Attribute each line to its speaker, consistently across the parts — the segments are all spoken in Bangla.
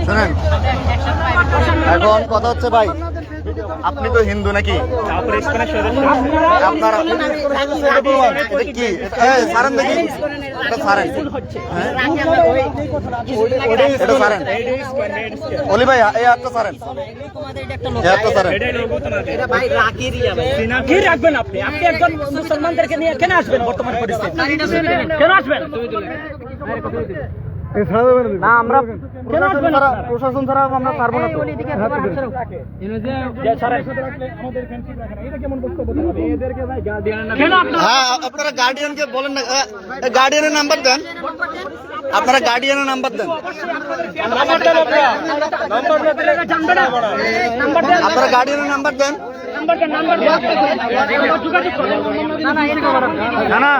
Speaker 1: শুনেন, এখন কথা হচ্ছে ভাই, আপনি তো হিন্দু নাকি? আপনারা এটা কি সারেন দেখি, এটা সারেন, এটা সারেন অলি ভাই, এই হাতটা সারেন, এই হাতটা সারেন।
Speaker 2: কি রাখবেন আপনি? আপনি একজন মুসলমানদেরকে নিয়ে কেন আসবেন বর্তমান পরিস্থিতি? কেন আসবেন না? আমরা প্রশাসন ছাড়া আমরা পারবো না।
Speaker 1: হ্যাঁ, আপনারা গার্ডিয়ানকে বলেন না, গার্ডিয়ানের নাম্বার দেন, আপনারা গার্ডিয়ানের নাম্বার দেন, আপনারা গার্ডিয়ানের নাম্বার দেন। না না,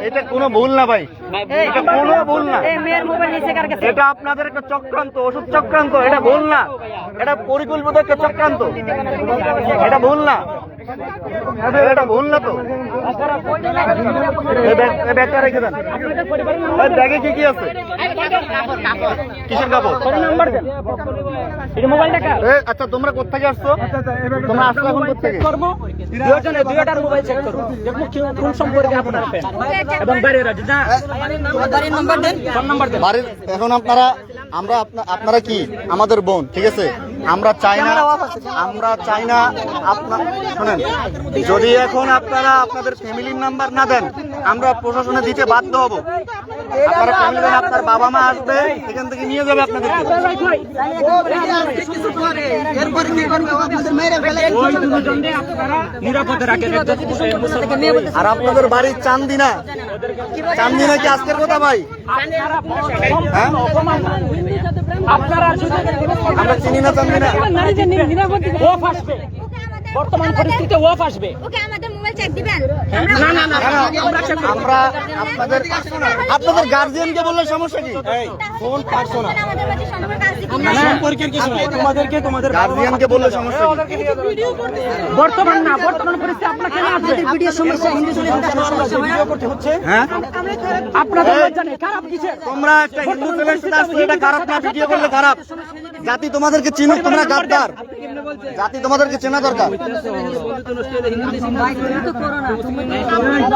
Speaker 1: এটা কোনো ভুল না ভাই, এটা কোনো ভুল না, এটা আপনাদের একটা চক্রান্ত, ওষুধ চক্রান্ত, এটা ভুল না, এটা পরিকল্পিত একটা চক্রান্ত, এটা ভুল না, এটা ভুল না তো। ব্যাগটা রেখে দেন, ব্যাগে কি কি আছে? কিসের কাপড়? আচ্ছা, তোমরা কোথেকে আসছো? তোমরা আসছো এখন কোথেকে?
Speaker 2: দুইটার মোবাইল চেক করবো, দেখবো কোন সম্পর্কে আপনার ফ্যান এবং বাইরের রাজ্য না। বাড়ির নাম্বার দেন, ফোন নাম্বার দেন।
Speaker 1: বাড়ির এখন আপনারা কি আমাদের বোন, ঠিক আছে? আমরা চাই না আপনার, শুনেন, যদি এখন আপনারা আপনাদের ফ্যামিলির নাম্বার না দেন, আমরা প্রশাসনে দিতে বাধ্য হব। আপনারা ফ্যামিলি দেন, আপনার বাবা মা আসবে, এখান থেকে নিয়ে যাবে আপনাদেরকে। আর আপনাদের বাড়ির চান্দিনা কি আজকের কথা ভাই? হ্যাঁ, আমরা চিনি না চান্দিনা।
Speaker 2: বর্তমান পরিস্থিতিতে ওয়াফ আসবে।
Speaker 3: ওকে আমাদের মোবাইল চেক দিবেন?
Speaker 2: না না না,
Speaker 1: আমরা আপনাদের গার্জিয়ানকে বললে সমস্যা কি?
Speaker 3: ফোন পার্সোনাল আমাদের মাঝে
Speaker 2: সম্পর্কের কিছু নাই, তোমাদেরকে তোমাদের
Speaker 1: গার্জিয়ানকে বললে সমস্যা কি?
Speaker 2: বর্তমান পরিস্থিতি আপনাকে না আসবে। ভিডিও সমস্যা, হিন্দু ভিডিও করতে হচ্ছে।
Speaker 1: হ্যাঁ,
Speaker 2: আপনাদের জানে খারাপ কিসে?
Speaker 1: তোমরা একটা হিন্দু ছেলের সাথে আসলে এটা খারাপ না, ভিডিও করলে খারাপ। জাতি তোমাদেরকে চিনুক, তোমরা গাদ্দার, জাতি তোমাদেরকে চেনা দরকার।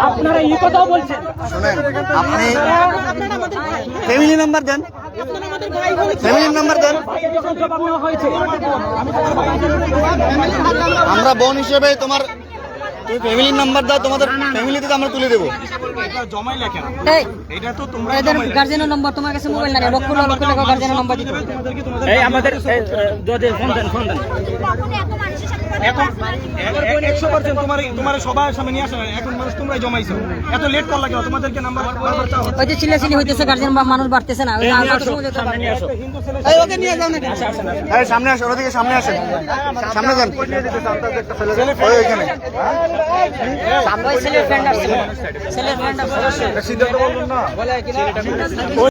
Speaker 2: আপনারা এই কথাও বলছেন।
Speaker 1: শুনেন, আপনি ফ্যামিলি নাম্বার দেন, ফ্যামিলির নাম্বার দেন। আমরা বোন হিসেবে তুমি ফ্যামিলির নাম্বার দাও, তোমাদের ফ্যামিলিতে আমরা তুলে দেবো।
Speaker 3: গার্জেনের নম্বর তোমার কাছে মোবাইল না, লক্ষ লক্ষ টাকা গার্জেনের নম্বর দিতে হবে।
Speaker 2: এই আমাদের ফোন দেন।
Speaker 4: এখন 100% তোমার সবার সামনে নিয়ে আসা, এখন মানুষ তোমরাই জমাইছো, এত লেট করলা কেন? তোমাদেরকে নাম্বার বারবার চাও।
Speaker 3: ওই যে চিল্লাচিল্লি হইতেছে, গার্জেন বা মানুষ বাড়তেছে না,
Speaker 1: সামনে আসো, ওদিকে সামনে আসেন, সামনে যান, ওইখানে
Speaker 3: ছেলের ফ্রেন্ড আসছে, ছেলের ফ্রেন্ড আসছে।